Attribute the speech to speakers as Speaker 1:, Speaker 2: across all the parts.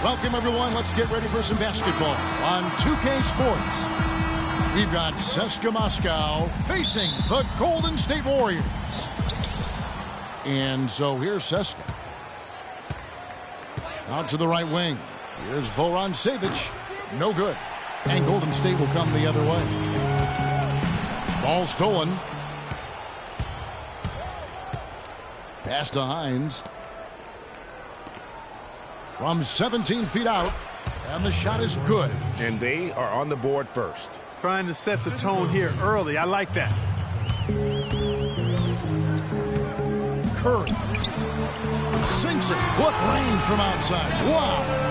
Speaker 1: Welcome, everyone. Let's get ready for some basketball on 2K Sports. We've got CSKA Moscow facing the Golden State Warriors. And so here's CSKA. Out to the right wing. Here's Vorontsevich. No good. And Golden State will come the other way. Ball stolen. Pass to Hines. From 17 feet out. And the shot is good.
Speaker 2: And they are on the board first.
Speaker 3: Trying to set the tone here early. I like that.
Speaker 1: Curry. Sinks it. What range from outside. Wow.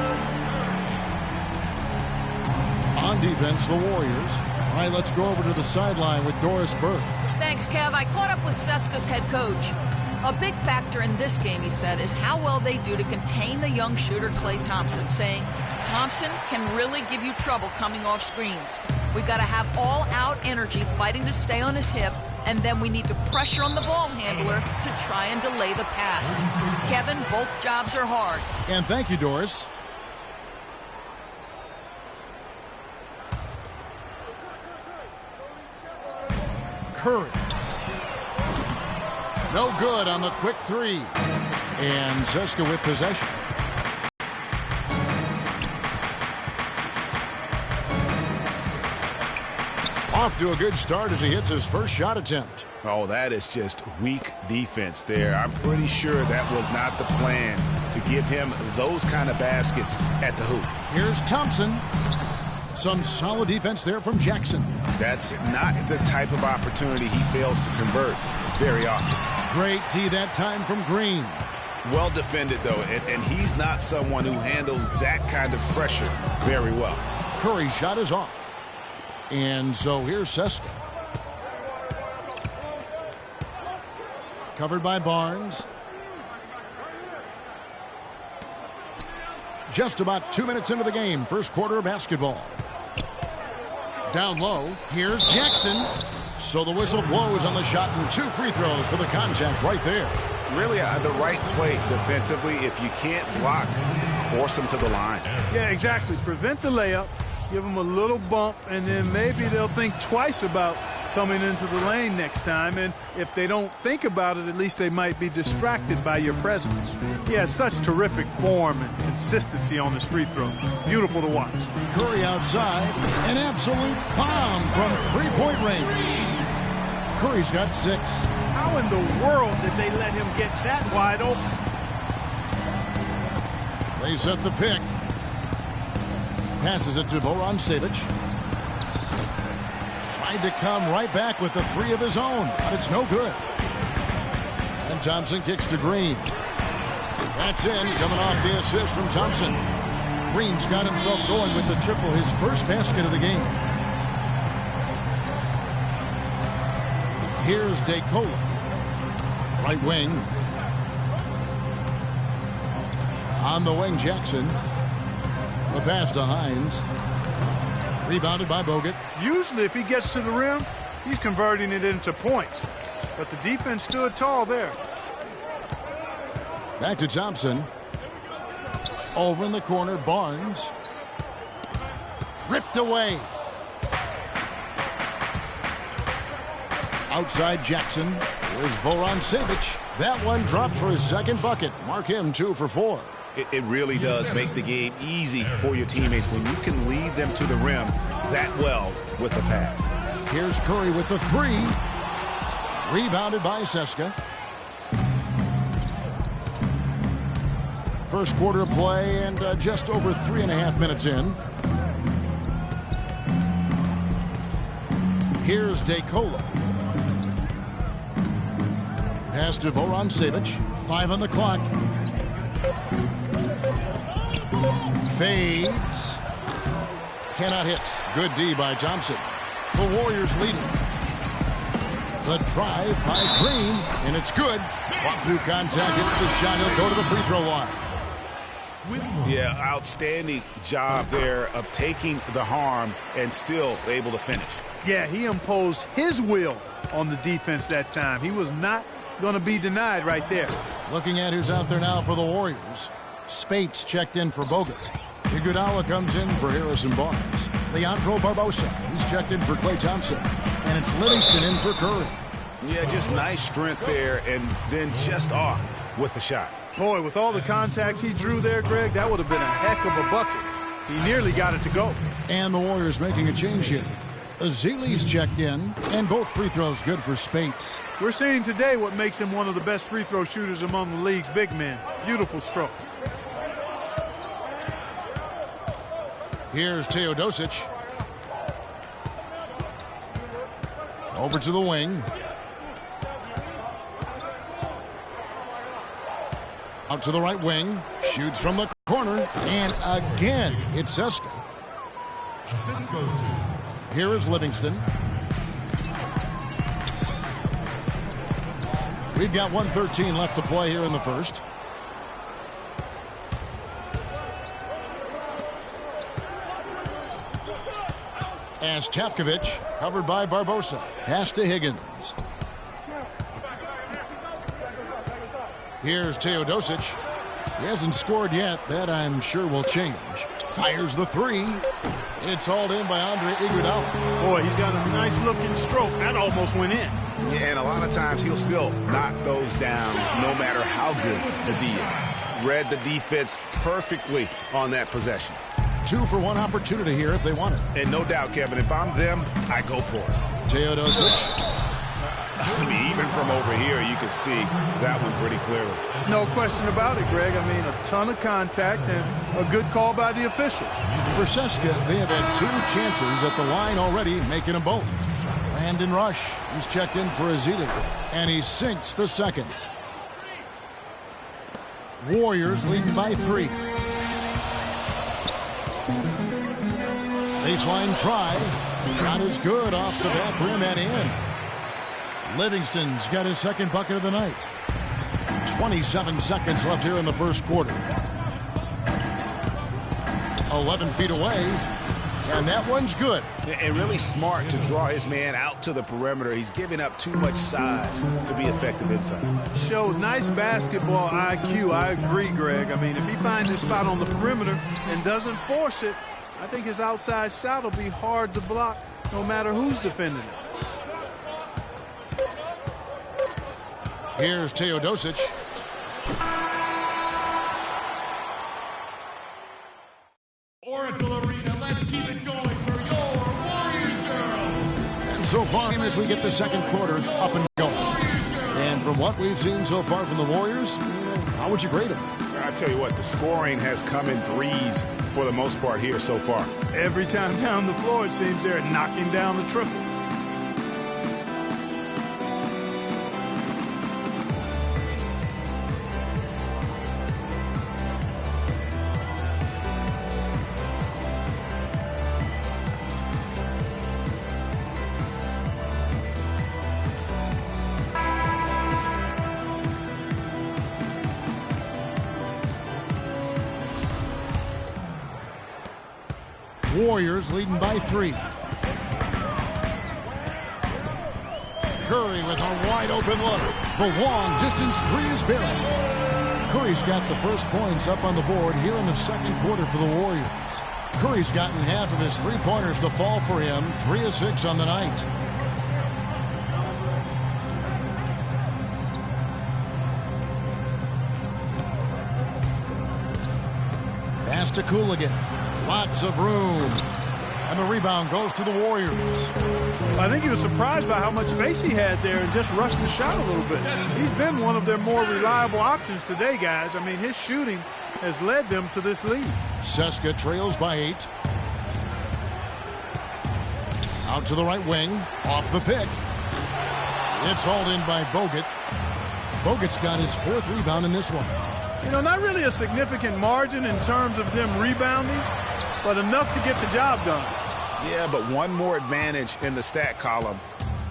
Speaker 1: On defense, the Warriors. All right, let's go over to the sideline with Doris Burke.
Speaker 4: Thanks, Kev. I caught up with CSKA's head coach. A big factor in this game, he said, is how well they do to contain the young shooter Klay Thompson, saying Thompson can really give you trouble coming off screens. We've got to have all-out energy fighting to stay on his hip, and then we need to pressure on the ball handler to try and delay the pass. Kevin, both jobs are hard.
Speaker 1: And thank you, Doris. Curry. No good on the quick three. And CSKA with possession. Off to a good start as he hits his first shot attempt.
Speaker 2: Oh, that is just weak defense there. I'm pretty sure that was not the plan to give him those kind of baskets at the hoop.
Speaker 1: Here's Thompson. Some solid defense there from Jackson.
Speaker 2: That's not the type of opportunity he fails to convert very often.
Speaker 1: Great D that time from Green.
Speaker 2: Well defended, though, and he's not someone who handles that kind of pressure very well.
Speaker 1: Curry's shot is off. And so here's CSKA. Covered by Barnes. Just about 2 minutes into the game. First quarter of basketball. Down low. Here's Jackson. So the whistle blows on the shot and 2 free throws for the contact right there.
Speaker 2: Really the right play defensively. If you can't block, force them to the line.
Speaker 3: Yeah, exactly. Prevent the layup. Give them a little bump, and then maybe they'll think twice about coming into the lane next time. And if they don't think about it, at least they might be distracted by your presence. He has such terrific form and consistency on his free throw. Beautiful to watch.
Speaker 1: Curry outside. An absolute bomb from three-point range. Curry's got 6.
Speaker 3: How in the world did they let him get that wide open?
Speaker 1: They set the pick. Passes it to Vorontsevich. Tried to come right back with the 3 of his own, but it's no good. And Thompson kicks to Green. That's in, coming off the assist from Thompson. Green's got himself going with the triple, his first basket of the game. Here's DeCola. Right wing. On the wing, Jackson. The pass to Hines. Rebounded by Bogut.
Speaker 3: Usually if he gets to the rim, he's converting it into points. But the defense stood tall there.
Speaker 1: Back to Thompson. Over in the corner, Barnes. Ripped away. Outside Jackson. Here's Vorontsevich. That one dropped for his second bucket. Mark him 2 for 4.
Speaker 2: It really does make the game easy for your teammates when you can lead them to the rim that well with the pass.
Speaker 1: Here's Curry with the 3. Rebounded by CSKA. First quarter of play and just over 3.5 minutes in. Here's DeCola. Pass to Vorontsevich. 5 on the clock. Fades. Cannot hit. Good D by Thompson. The Warriors leading. The drive by Green, and it's good. Walk through contact, hits the shot. He'll go to the free throw line.
Speaker 2: Yeah, outstanding job there of taking the harm and still able to finish.
Speaker 3: Yeah, he imposed his will on the defense that time. He was not going to be denied right there.
Speaker 1: Looking at who's out there now for the Warriors. Spates checked in for Bogut. Iguodala comes in for Harrison Barnes. Leandro Barbosa, he's checked in for Klay Thompson. And it's Livingston in for Curry.
Speaker 2: Yeah, just nice strength there, and then just off with the shot.
Speaker 3: Boy, with all the contact he drew there, Greg, that would have been a heck of a bucket. He nearly got it to go.
Speaker 1: And the Warriors making a change here. Ezeli's checked in, and both free throws good for Spates.
Speaker 3: We're seeing today what makes him one of the best free throw shooters among the league's big men. Beautiful stroke.
Speaker 1: Here's Teodosic. Over to the wing. Out to the right wing. Shoots from the corner. And again, it's Seska.
Speaker 5: Assist goes to.
Speaker 1: Here is Livingston. We've got 1:13 left to play here in the first. As Tapkovich, covered by Barbosa. Pass to Higgins. Here's Teodosic. He hasn't scored yet. That, I'm sure, will change. Fires the three. It's hauled in by Andre Iguodala.
Speaker 3: Boy, he's got a nice-looking stroke. That almost went in.
Speaker 2: Yeah, and a lot of times he'll still knock those down no matter how good the D is. Read the defense perfectly on that possession.
Speaker 1: 2-for-1 opportunity here if they want it.
Speaker 2: And no doubt, Kevin, if I'm them, I go for it.
Speaker 1: Teodosic.
Speaker 2: I mean, even from over here, you can see that one pretty clearly.
Speaker 3: No question about it, Greg. I mean, a ton of contact and a good call by the officials.
Speaker 1: For Seska, they have had 2 chances at the line already, making them both. Brandon Rush, he's checked in for Ezeli, and he sinks the second. Warriors leading by 3. Baseline try. Shot is good off the back rim and in. Livingston's got his second bucket of the night. 27 seconds left here in the first quarter. 11 feet away. And that one's good.
Speaker 2: And really smart to draw his man out to the perimeter. He's giving up too much size to be effective inside.
Speaker 3: Showed nice basketball IQ. I agree, Greg. I mean, if he finds his spot on the perimeter and doesn't force it, I think his outside shot will be hard to block no matter who's defending it.
Speaker 1: Here's Teodosic.
Speaker 5: Oracle Arena, let's keep it going for your Warriors girls.
Speaker 1: And so far, as we get the second quarter up and going. And from what we've seen so far from the Warriors, how would you grade them?
Speaker 2: I tell you what, the scoring has come in threes for the most part here so far.
Speaker 3: Every time down the floor, it seems they're knocking down the triple.
Speaker 1: Warriors leading by 3. Curry with a wide open look. The long distance 3 is good. Curry's got the first points up on the board here in the second quarter for the Warriors. Curry's gotten half of his 3-pointers to fall for him. 3 of 6 on the night. Pass to Cooligan. Lots of room. And the rebound goes to the Warriors.
Speaker 3: I think he was surprised by how much space he had there and just rushed the shot a little bit. He's been one of their more reliable options today, guys. I mean, his shooting has led them to this lead.
Speaker 1: Seska trails by 8. Out to the right wing. Off the pick. It's hauled in by Bogut. Bogut's got his 4th rebound in this one.
Speaker 3: You know, not really a significant margin in terms of them rebounding, but enough to get the job done.
Speaker 2: Yeah, but one more advantage in the stat column,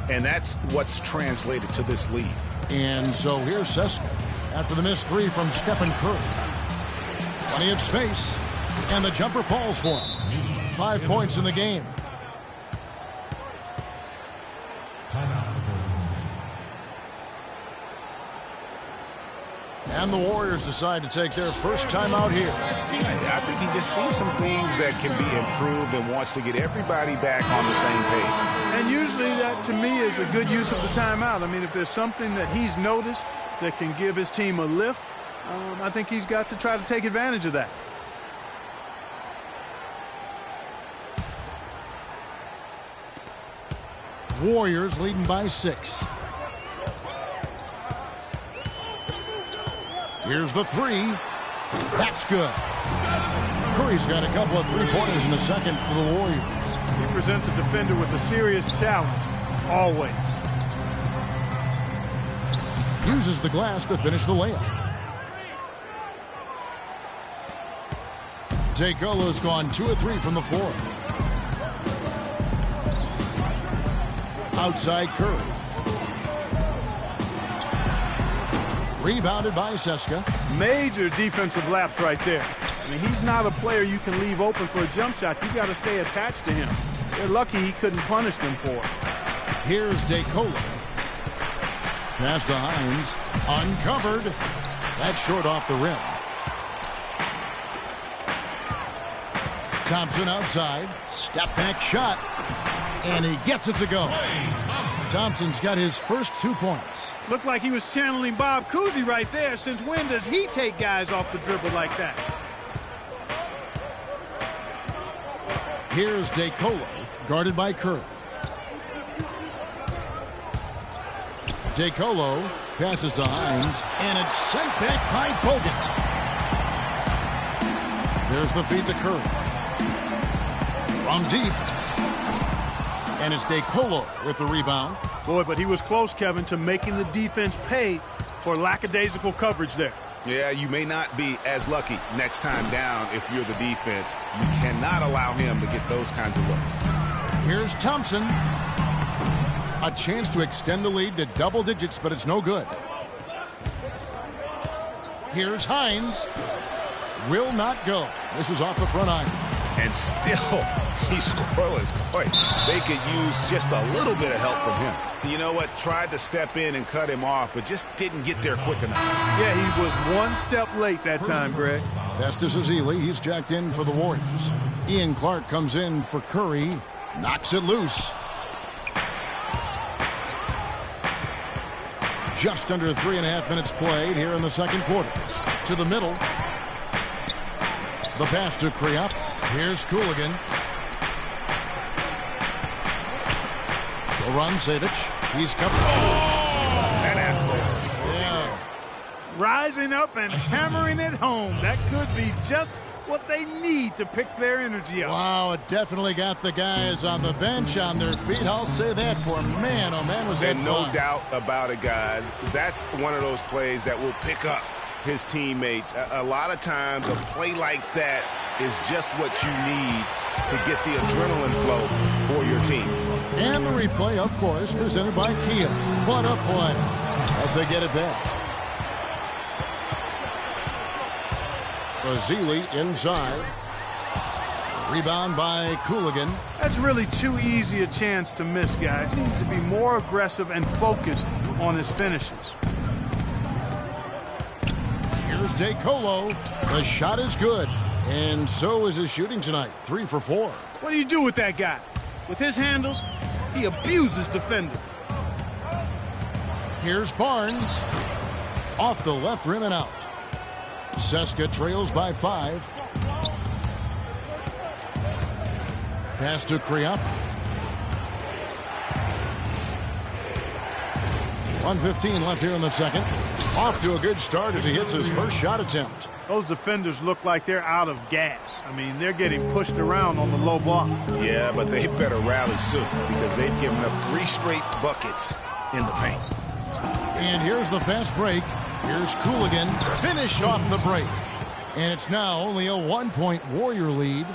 Speaker 2: and that's what's translated to this lead.
Speaker 1: And so here's Seska after the missed 3 from Stephen Curry. Plenty of space, and the jumper falls for him. 5 points in the game.
Speaker 5: Timeout for Golden State.
Speaker 1: And the Warriors decide to take their first time out here.
Speaker 2: I think he just sees some things that can be improved and wants to get everybody back on the same page.
Speaker 3: And usually that, to me, is a good use of the timeout. I mean, if there's something that he's noticed that can give his team a lift, I think he's got to try to take advantage of that.
Speaker 1: Warriors leading by 6. Here's the three. That's good. Curry's got a couple of three-pointers in the second for the Warriors.
Speaker 3: He presents a defender with a serious challenge, always.
Speaker 1: Uses the glass to finish the layup. DeColo's gone 2 of 3 from the floor. Outside Curry. Rebounded by Seska.
Speaker 3: Major defensive lapse right there. I mean, he's not a player you can leave open for a jump shot. You got to stay attached to him. They're lucky he couldn't punish them for it.
Speaker 1: Here's DeColo. Pass to Hines. Uncovered. That's short off the rim. Thompson outside. Step back shot. And he gets it to go. Thompson's got his first 2 points.
Speaker 3: Looked like he was channeling Bob Cousy right there. Since when does he take guys off the dribble like that?
Speaker 1: Here's DeColo, guarded by Curry. DeColo passes to Hines, and it's sent back by Bogut. There's the feed to Curry. From deep. And it's DeColo with the rebound.
Speaker 3: Boy, but he was close, Kevin, to making the defense pay for lackadaisical coverage there.
Speaker 2: Yeah, you may not be as lucky next time down if you're the defense. You cannot allow him to get those kinds of looks.
Speaker 1: Here's Thompson. A chance to extend the lead to double digits, but it's no good. Here's Hines. Will not go. This is off the front iron.
Speaker 2: And still, he's scoreless. Boy, they could use just a little bit of help from him. You know what? Tried to step in and cut him off, but just didn't get there quick enough.
Speaker 3: Yeah, he was one step late that time, Greg.
Speaker 1: Festus Ezeli, he's jacked in for the Warriors. Ian Clark comes in for Curry. Knocks it loose. Just under 3.5 minutes played here in the second quarter. To the middle. The pass to Kriop. Here's Cooligan. Goran He's covered.
Speaker 2: And that's
Speaker 1: yeah.
Speaker 3: Rising up and hammering it home. That could be just what they need to pick their energy up.
Speaker 1: Wow, it definitely got the guys on the bench on their feet. I'll say that for man. Oh, man, was that
Speaker 2: fun. And no doubt about it, guys. That's one of those plays that will pick up his teammates. A lot of times, a play like that is just what you need to get the adrenaline flow for your team.
Speaker 1: And the replay, of course, presented by Kia. What a play. But they get it back. Ezeli inside. Rebound by Cooligan.
Speaker 3: That's really too easy a chance to miss, guys. He needs to be more aggressive and focused on his finishes.
Speaker 1: Here's DeColo. The shot is good. And so is his shooting tonight. 3 for 4.
Speaker 3: What do you do with that guy? With his handles, he abuses defenders.
Speaker 1: Here's Barnes. Off the left rim and out. Seska trails by 5. Pass to Kriop. 1:15 left here in the second. Off to a good start as he hits his first shot attempt.
Speaker 3: Those defenders look like they're out of gas. I mean, they're getting pushed around on the low block.
Speaker 2: Yeah, but they better rally soon because they've given up 3 straight buckets in the paint.
Speaker 1: And here's the fast break. Here's Cooligan. Finish off the break. And it's now only a 1-point Warrior lead.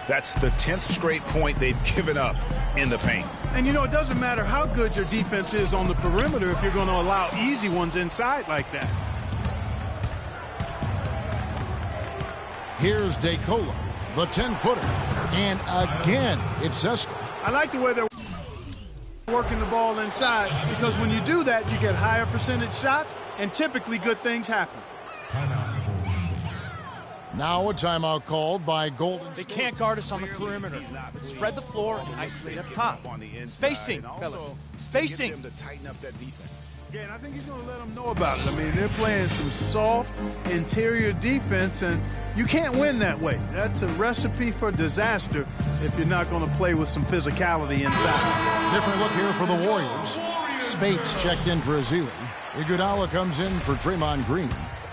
Speaker 2: That's the 10th straight point they've given up in the paint.
Speaker 3: And, you know, it doesn't matter how good your defense is on the perimeter if you're going to allow easy ones inside like that.
Speaker 1: Here's DeColo, the 10-footer. And again, it's Seska.
Speaker 3: I like the way they're working the ball inside because when you do that, you get higher percentage shots and typically good things happen.
Speaker 1: Now a timeout called by Golden
Speaker 6: They
Speaker 1: State.
Speaker 6: can't guard us on the perimeter. But spread the floor and isolate up top. Spacing, fellas. Spacing.
Speaker 2: To tighten up that defense.
Speaker 3: Yeah, and I think he's going to let them know about it. I mean, they're playing some soft interior defense, and you can't win that way. That's a recipe for disaster if you're not going to play with some physicality inside.
Speaker 1: Different look here for the Warriors. Spates checked in for Azili. Iguodala comes in for Draymond Green.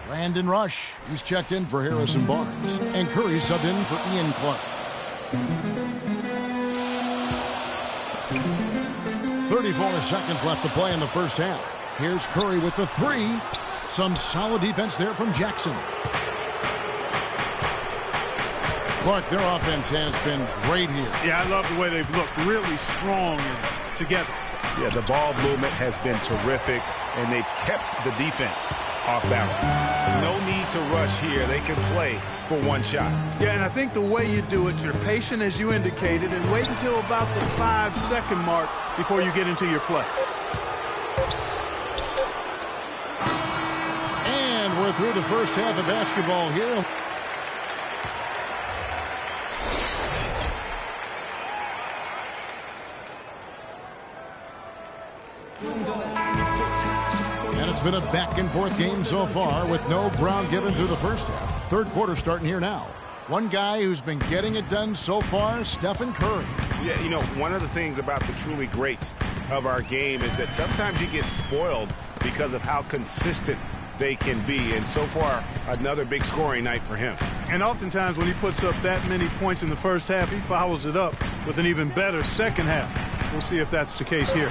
Speaker 1: Brandon Rush, he's checked in for Harrison Barnes. And Curry subbed in for Ian Clark. 34 seconds left to play in the first half. Here's Curry with the three. Some solid defense there from Jackson. Clark, their offense has been great here.
Speaker 3: Yeah, I love the way they've looked really strong and together.
Speaker 2: Yeah, the ball movement has been terrific, and they've kept the defense off balance. No need to rush here. They can play for one shot.
Speaker 3: Yeah, and I think the way you do it, you're patient as you indicated, and wait until about the 5-second mark before you get into your play.
Speaker 1: And we're through the first half of basketball here. And it's been a back-and-forth game so far with no ground given through the first half. Third quarter starting here now. One guy who's been getting it done so far, Stephen Curry.
Speaker 2: Yeah, you know, one of the things about the truly greats of our game is that sometimes you get spoiled because of how consistent they can be. And so far, another big scoring night for him.
Speaker 3: And oftentimes when he puts up that many points in the first half, he follows it up with an even better second half. We'll see if that's the case here.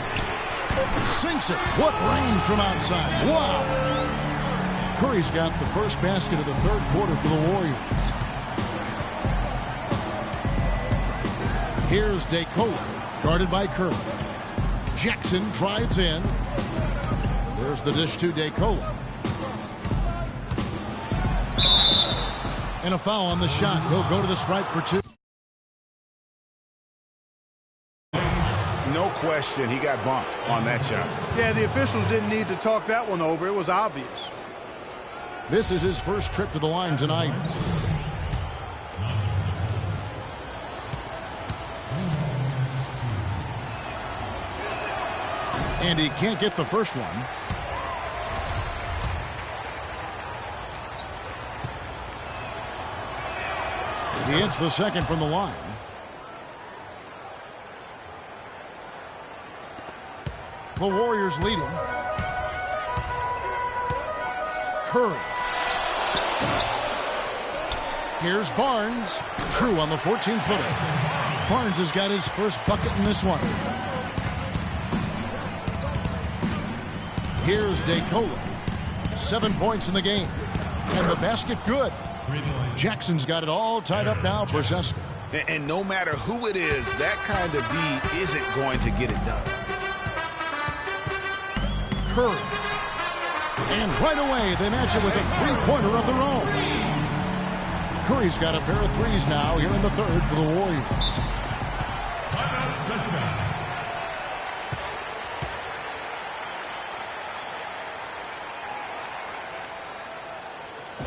Speaker 1: Sinks it. What range from outside. Wow. Curry's got the first basket of the third quarter for the Warriors. Here's DeColo, guarded by Curry. Jackson drives in. There's the dish to DeColo. And a foul on the shot. He'll go to the stripe for two.
Speaker 2: No question, he got bumped on that shot.
Speaker 3: Yeah, the officials didn't need to talk that one over. It was obvious.
Speaker 1: This is his first trip to the line tonight. And he can't get the first one. He hits the second from the line. The Warriors leading. Curry. Here's Barnes. True on the 14-footer. Barnes has got his first bucket in this one. Here's DeColo. 7 points in the game. And the basket good. Jackson's got it all tied up now for CSKA.
Speaker 2: And no matter who it is, that kind of D isn't going to get it done.
Speaker 1: Curry. And right away, they match it with a three-pointer of their own. Curry's got a pair of threes now here in the third for the Warriors.
Speaker 5: Timeout, CSKA.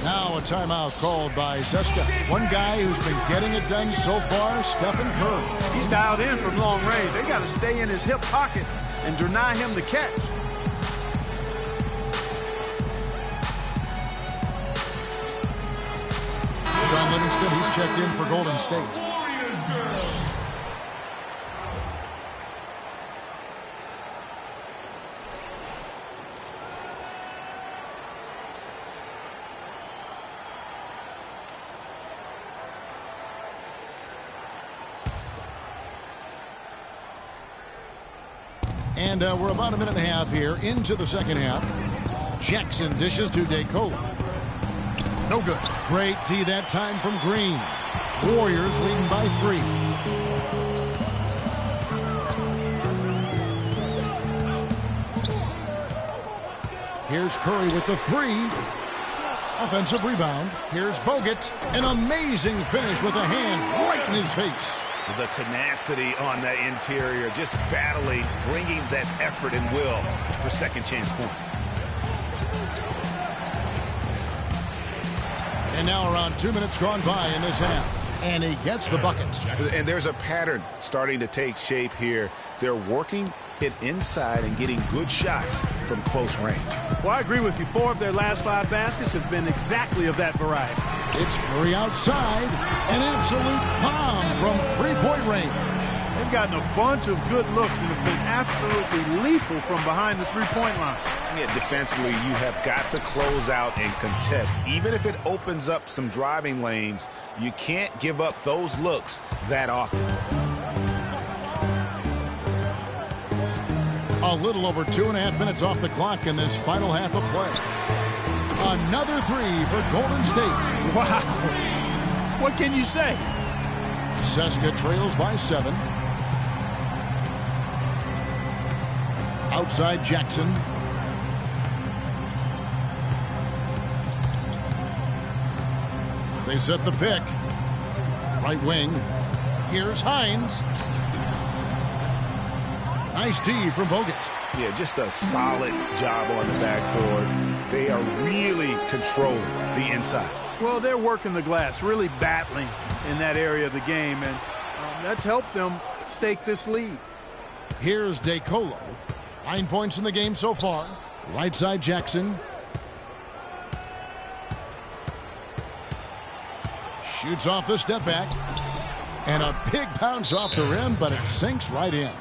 Speaker 1: Now a timeout called by CSKA. One guy who's been getting it done so far, Stephen Curry.
Speaker 3: He's dialed in from long range. They got to stay in his hip pocket and deny him the catch.
Speaker 1: John Livingston, he's checked in for Golden State.
Speaker 5: Warriors girls.
Speaker 1: And we're about a minute and a half here into the second half. Jackson dishes to DeColo. No good. Great D that time from Green. Warriors leading by 3. Here's Curry with the 3. Offensive rebound. Here's Bogut. An amazing finish with a hand right in his face.
Speaker 2: The tenacity on that interior, just battling, bringing that effort and will for second chance points.
Speaker 1: And now around 2 minutes gone by in this half. And he gets the bucket.
Speaker 2: And there's a pattern starting to take shape here. They're working it inside and getting good shots from close range.
Speaker 3: Well, I agree with you. 4 of their last 5 baskets have been exactly of that variety.
Speaker 1: It's Curry outside. An absolute bomb from three-point range.
Speaker 3: They've gotten a bunch of good looks and have been absolutely lethal from behind the three-point line.
Speaker 2: Yeah, defensively, you have got to close out and contest. Even if it opens up some driving lanes, you can't give up those looks that often.
Speaker 1: A little over 2.5 minutes off the clock in this final half of play. Another 3 for Golden State.
Speaker 3: Wow. What can you say?
Speaker 1: CSKA trails by 7. Outside Jackson. They set the pick. Right wing. Here's Hines. Nice D from Bogut.
Speaker 2: Yeah, just a solid job on the backboard. They are really controlling the inside.
Speaker 3: Well, they're working the glass, really battling in that area of the game, and that's helped them stake this lead.
Speaker 1: Here's DeColo. 9 points in the game so far. Right side Jackson. Shoots off the step back. And a big bounce off the rim, but it sinks right in.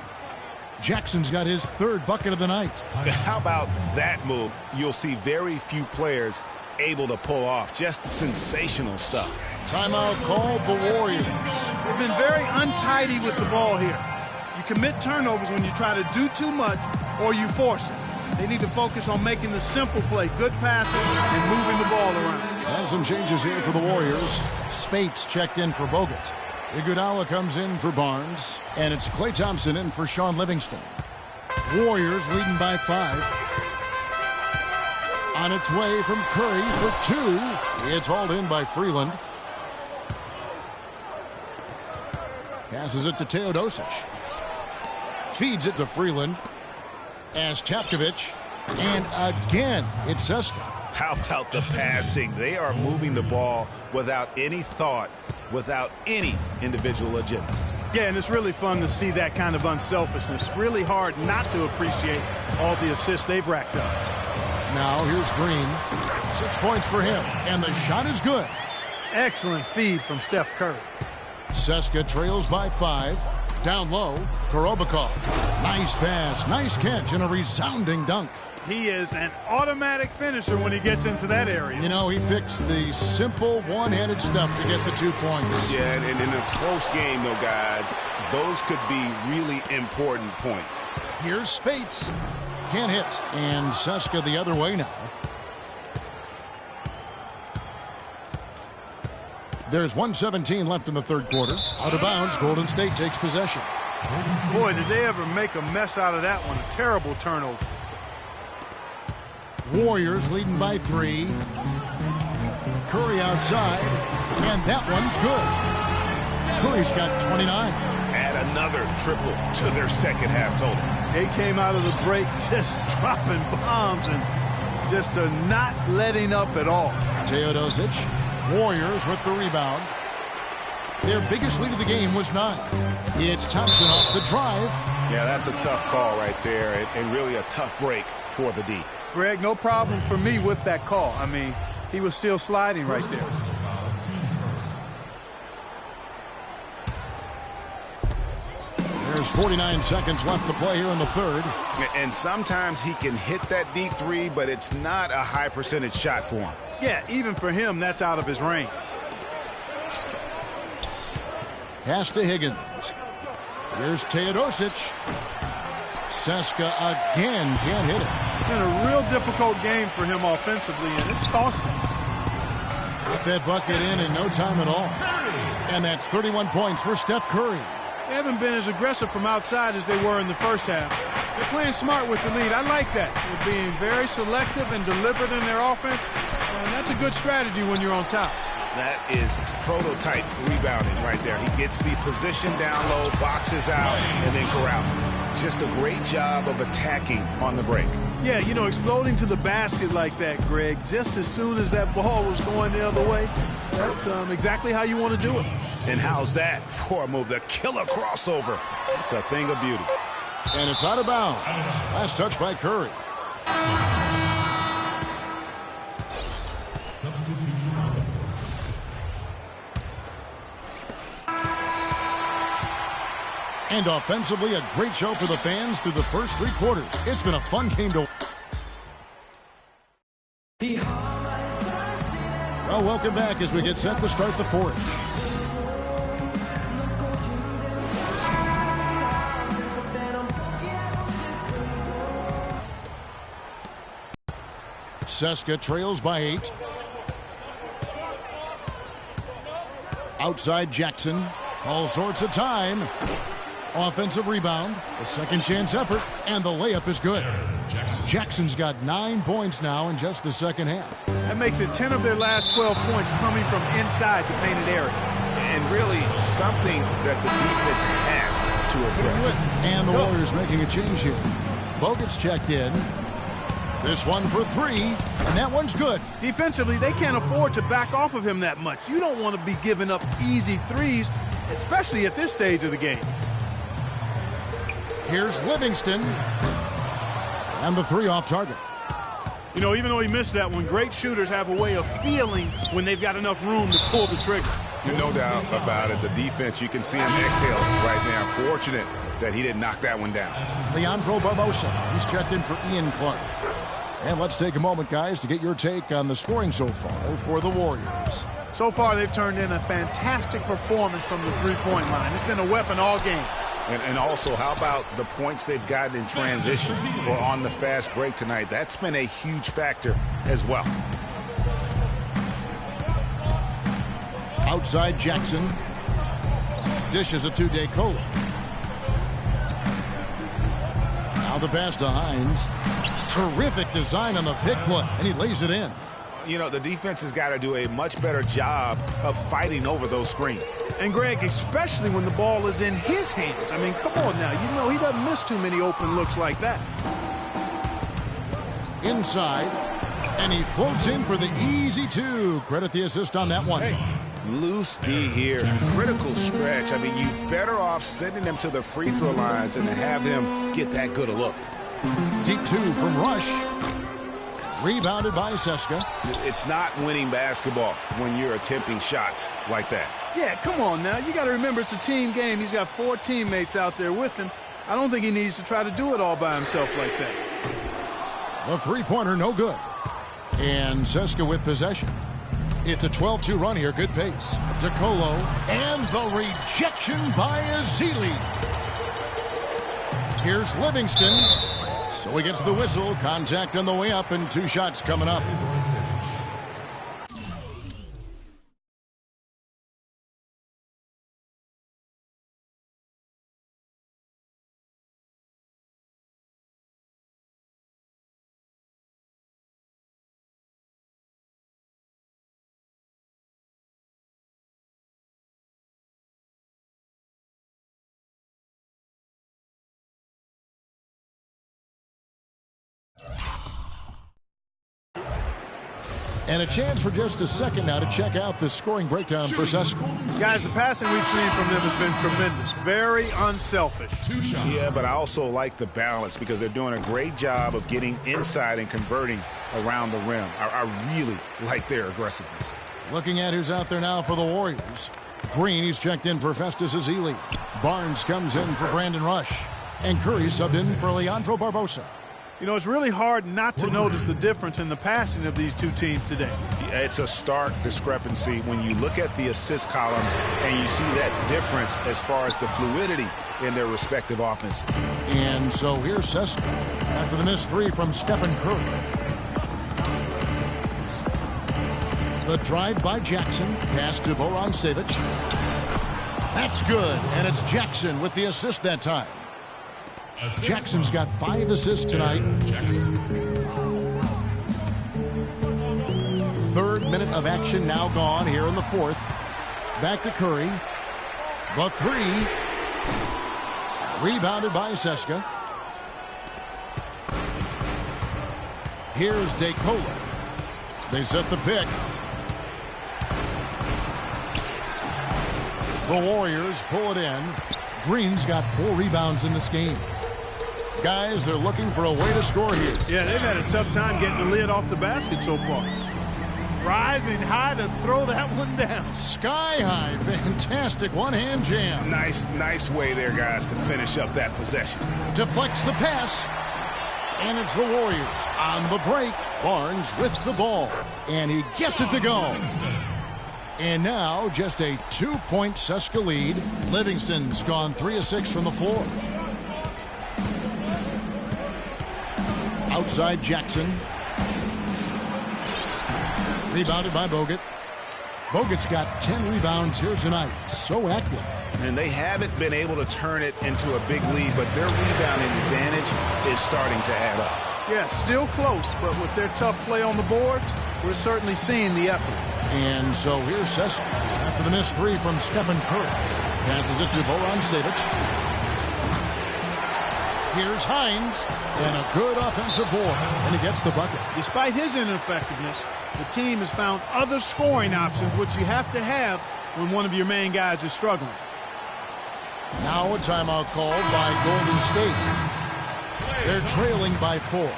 Speaker 1: Jackson's got his 3rd bucket of the night.
Speaker 2: How about that move? You'll see very few players able to pull off. Just sensational stuff.
Speaker 1: Timeout called the Warriors.
Speaker 3: They've been very untidy with the ball here. You commit turnovers when you try to do too much or you force it. They need to focus on making the simple play, good passing, and moving the ball around.
Speaker 1: And some changes here for the Warriors. Spates checked in for Bogut. Iguodala comes in for Barnes. And it's Klay Thompson in for Sean Livingston. Warriors leading by 5. On its way from Curry for 2. It's hauled in by Freeland. Passes it to Teodosic. Feeds it to Freeland. As Tapkovich. And again, it's CSKA.
Speaker 2: How about the passing? They are moving the ball without any thought, without any individual agendas.
Speaker 3: Yeah, and it's really fun to see that kind of unselfishness. Really hard not to appreciate all the assists they've racked up.
Speaker 1: Now here's Green. 6 points for him, and the shot is good.
Speaker 3: Excellent feed from Steph Curry.
Speaker 1: CSKA trails by 5. Down low, Korobikov. Nice pass, nice catch, and a resounding dunk.
Speaker 3: He is an automatic finisher when he gets into that area.
Speaker 1: You know, he picks the simple one-handed stuff to get the 2 points.
Speaker 2: Yeah, and in a close game, though, guys, those could be really important points.
Speaker 1: Here's Spates. Can't hit. And CSKA the other way now. There's 1:17 left in the 3rd quarter. Out of bounds, Golden State takes possession.
Speaker 3: Boy, did they ever make a mess out of that one. A terrible turnover.
Speaker 1: Warriors leading by 3. Curry outside, and that one's good. Curry's got 29.
Speaker 2: Add another triple to their second half total.
Speaker 3: They came out of the break just dropping bombs and just not letting up at all.
Speaker 1: Teodosic, Warriors with the rebound. Their biggest lead of the game was 9. It's Thompson off the drive.
Speaker 2: Yeah, that's a tough call right there, and really a tough break for the D.
Speaker 3: Greg, no problem for me with that call. I mean, he was still sliding right there.
Speaker 1: There's 49 seconds left to play here in the 3rd.
Speaker 2: And sometimes he can hit that deep 3, but it's not a high percentage shot for him.
Speaker 3: Yeah, even for him, that's out of his range.
Speaker 1: Pass to Higgins. Here's Teodosic. CSKA again can't hit it.
Speaker 3: It's been a real difficult game for him offensively, and it's costing him.
Speaker 1: Put that bucket in no time at all. And that's 31 points for Steph Curry.
Speaker 3: They haven't been as aggressive from outside as they were in the first half. They're playing smart with the lead. I like that. They're being very selective and deliberate in their offense, and that's a good strategy when you're on top.
Speaker 2: That is prototype rebounding right there. He gets the position down low, boxes out, and then corrals. just a great job of attacking on the break.
Speaker 3: Yeah, you know, exploding to the basket like that, Greg, just as soon as that ball was going the other way, that's exactly how you want to do it.
Speaker 2: And how's that for a move? The killer crossover. It's a thing of beauty.
Speaker 1: And it's out of bounds. Last touch by Curry. And offensively, a great show for the fans through the first 3 quarters. It's been a fun game to... Well, welcome back as we get set to start the 4th. CSKA trails by 8. Outside Jackson. All sorts of time. Offensive rebound, a second chance effort, and the layup is good. Jackson's got 9 points now in just the second half.
Speaker 3: That makes it 10 of their last 12 points coming from inside the painted area.
Speaker 2: And really something that the defense has to address.
Speaker 1: And the Warriors making a change here. Bogut's checked in. This one for 3, and that one's good.
Speaker 3: Defensively, they can't afford to back off of him that much. You don't want to be giving up easy threes, especially at this stage of the game.
Speaker 1: Here's Livingston. And the 3 off target.
Speaker 3: You know, even though he missed that one, great shooters have a way of feeling when they've got enough room to pull the trigger.
Speaker 2: No doubt about it. The defense, you can see him exhale right now. Fortunate that he didn't knock that one down.
Speaker 1: Leandro Barbosa. He's checked in for Ian Clark. And let's take a moment, guys, to get your take on the scoring so far for the Warriors.
Speaker 3: So far, they've turned in a fantastic performance from the three-point line. It's been a weapon all game.
Speaker 2: And also, how about the points they've gotten in transition or on the fast break tonight? That's been a huge factor as well.
Speaker 1: Outside Jackson. Dishes it to DeColo. Now the pass to Hines. Terrific design on the pick play, and he lays it in.
Speaker 2: You know, the defense has got to do a much better job of fighting over those screens.
Speaker 3: And, Greg, especially when the ball is in his hands. I mean, come on now. You know he doesn't miss too many open looks like that.
Speaker 1: Inside, and he floats in for the easy 2. Credit the assist on that one.
Speaker 2: Loose D here. Critical stretch. I mean, you better off sending him to the free throw lines and to have him get that good a look.
Speaker 1: Deep 2 from Rush. Rebounded by CSKA.
Speaker 2: It's not winning basketball when you're attempting shots like that.
Speaker 3: Yeah, come on now. You got to remember it's a team game. He's got 4 teammates out there with him. I don't think he needs to try to do it all by himself like that.
Speaker 1: The three-pointer, no good. And CSKA with possession. It's a 12-2 run here. Good pace. DeColo. And the rejection by Ezeli. Here's Livingston. So he gets the whistle. Contact on the way up, and 2 shots coming up. And a chance for just a second now to check out the scoring breakdown for CSKA.
Speaker 3: Guys, the passing we've seen from them has been tremendous. Very unselfish.
Speaker 2: Yeah, but I also like the balance because they're doing a great job of getting inside and converting around the rim. I really like their aggressiveness.
Speaker 1: Looking at who's out there now for the Warriors. Green, he's checked in for Festus Ezeli. Barnes comes in for Brandon Rush. And Curry subbed in for Leandro Barbosa.
Speaker 3: You know, it's really hard not to notice the difference in the passing of these two teams today.
Speaker 2: It's a stark discrepancy when you look at the assist columns and you see that difference as far as the fluidity in their respective offenses.
Speaker 1: And so here's CSKA after the missed 3 from Stephen Curry. The drive by Jackson. Pass to Vorontsevich. That's good, and it's Jackson with the assist that time. Jackson's got 5 assists tonight. 3rd minute of action now gone here in the 4th. Back to Curry. The 3. Rebounded by Seska. Here's DeColo. They set the pick. The Warriors pull it in. Green's got 4 rebounds in this game. Guys, they're looking for a way to score here.
Speaker 3: Yeah, they've had a tough time getting the lid off the basket so far. Rising high to throw that one down.
Speaker 1: Sky high. Fantastic one-hand jam.
Speaker 2: Nice way there, guys, to finish up that possession.
Speaker 1: Deflects the pass. And it's the Warriors on the break. Barnes with the ball. And he gets it to go. And now just a 2-point Seska lead. Livingston's gone 3 of 6 from the floor. Outside Jackson. Rebounded by Bogut. Bogut's got 10 rebounds here tonight. So active.
Speaker 2: And they haven't been able to turn it into a big lead, but their rebounding advantage is starting to add up.
Speaker 3: Yeah, still close, but with their tough play on the boards, we're certainly seeing the effort.
Speaker 1: And so here's Seska after the missed 3 from Stephen Curry. Passes it to Goran Sejdic. Here's Hines, and a good offensive board, and he gets the bucket.
Speaker 3: Despite his ineffectiveness, the team has found other scoring options, which you have to have when one of your main guys is struggling.
Speaker 1: Now a timeout called by Golden State. They're trailing by 4.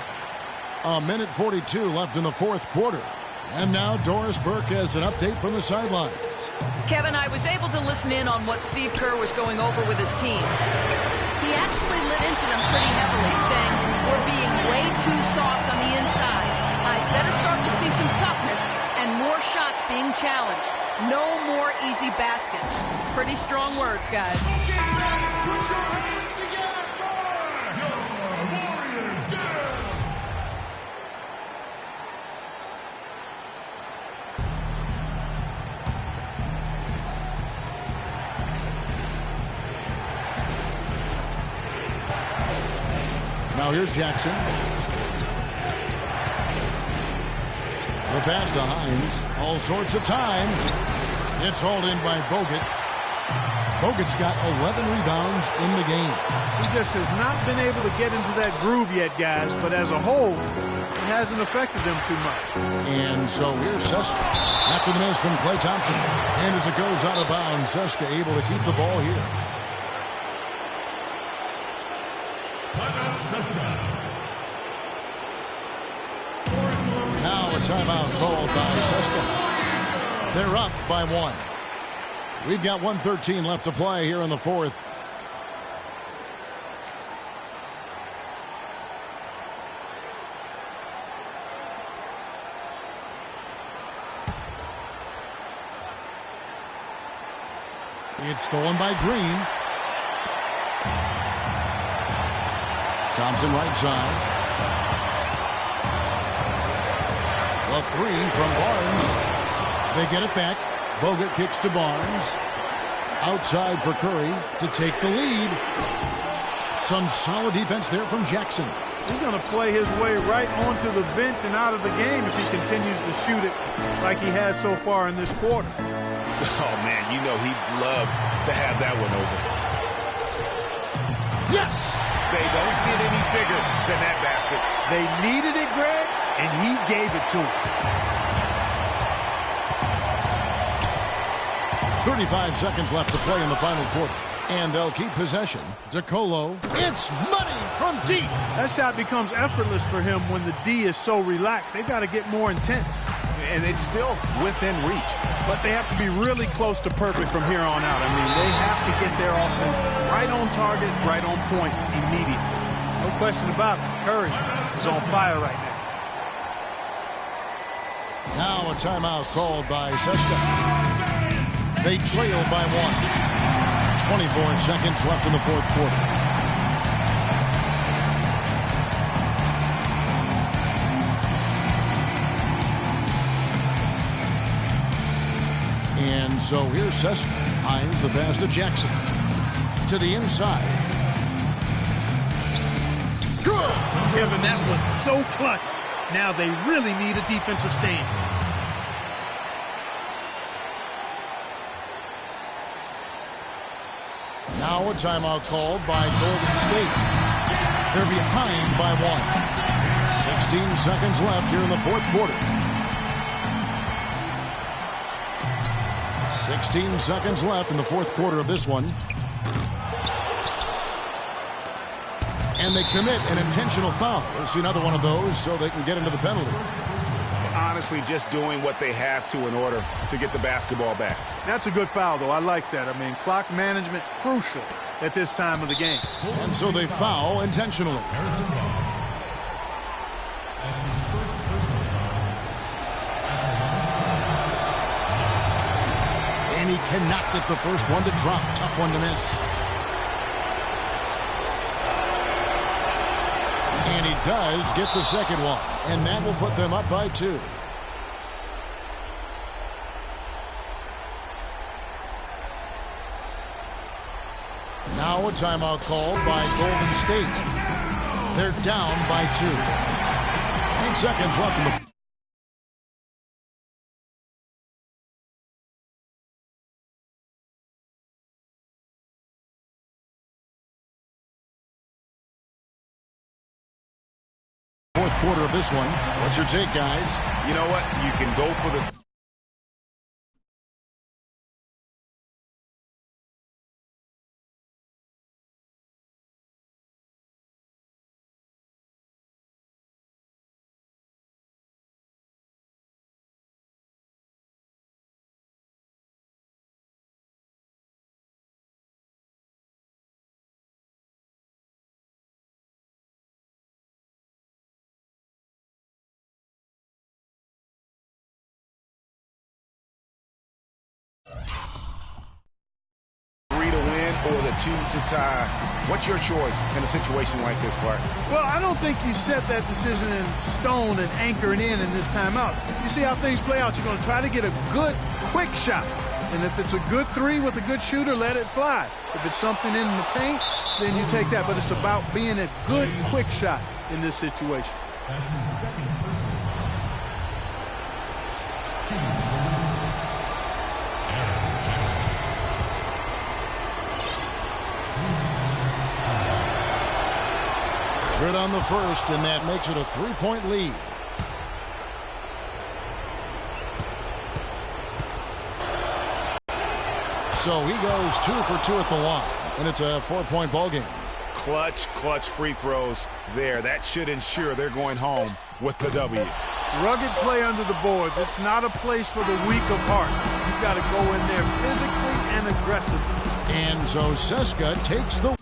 Speaker 1: 1:42 left in the fourth quarter. And now Doris Burke has an update from the sidelines.
Speaker 4: Kevin, I was able to listen in on what Steve Kerr was going over with his team. He actually lit into them pretty heavily, saying, we're being way too soft on the inside. I'd better start to see some toughness and more shots being challenged. No more easy baskets. Pretty strong words, guys.
Speaker 1: Now here's Jackson. The pass to Hines. All sorts of time. It's hauled in by Bogut. Bogut's got 11 rebounds in the game.
Speaker 3: He just has not been able to get into that groove yet, guys, but as a whole, it hasn't affected them too much.
Speaker 1: And so here's Seska after the miss from Klay Thompson. And as it goes out of bounds, Seska able to keep the ball here. Now a timeout called by Seska. They're up by 1. We've got 1:13 left to play here in the fourth. It's stolen by Green. Thompson right side. The 3 from Barnes. They get it back. Bogut kicks to Barnes. Outside for Curry to take the lead. Some solid defense there from Jackson.
Speaker 3: He's going to play his way right onto the bench and out of the game if he continues to shoot it like he has so far in this quarter.
Speaker 2: Oh, man, you know he'd love to have that one over.
Speaker 1: Yes!
Speaker 2: They don't get any bigger than that basket.
Speaker 3: They needed it, Greg, and he gave it to them.
Speaker 1: 35 seconds left to play in the final quarter. And they'll keep possession. DeColo, it's money from deep.
Speaker 3: That shot becomes effortless for him when the D is so relaxed. They've got to get more intense.
Speaker 2: And it's still within reach.
Speaker 3: But they have to be really close to perfect from here on out. I mean, they have to get their offense right on target, right on point immediately. No question about it. Curry is on fire right now.
Speaker 1: Now a timeout called by Seska. They trail by 1. 24 seconds left in the fourth quarter. And so here's Seska. Hines the pass to Jackson. To the inside. Good!
Speaker 3: Kevin, that was so clutch. Now they really need a defensive stand.
Speaker 1: Now Now a timeout called by Golden State. They're behind by 1. 16 seconds left here in the fourth quarter. 16 seconds left in the fourth quarter of this one. And they commit an intentional foul. We'll see another one of those so they can get into the penalty.
Speaker 2: Honestly, just doing what they have to in order to get the basketball back.
Speaker 3: That's a good foul, though. I like that. I mean, clock management crucial at this time of the game.
Speaker 1: And so they foul intentionally.
Speaker 5: Harrison Barnes. That's his first personal foul.
Speaker 1: And he cannot get the first one to drop. Tough one to miss. And he does get the second one. And that will put them up by 2. Now a timeout called by Golden State. They're down by 2. 8 seconds left in the fourth quarter of this one. What's your take, guys?
Speaker 2: You know what? You can go for the or the 2 to tie. What's your choice in a situation like this, Clark?
Speaker 3: Well, I don't think you set that decision in stone and anchor it in this timeout. You see how things play out. You're going to try to get a good, quick shot. And if it's a good 3 with a good shooter, let it fly. If it's something in the paint, then you take that. But it's about being a good, quick shot in this situation.
Speaker 5: That's his second personal foul. Aaron Jackson.
Speaker 1: Good on the first, and that makes it a 3-point lead. So he goes 2 for 2 at the line, and it's a 4-point ball game.
Speaker 2: Clutch free throws there. That should ensure they're going home with the W.
Speaker 3: Rugged play under the boards. It's not a place for the weak of heart. You've got to go in there physically and aggressively.
Speaker 1: And so Ceska takes the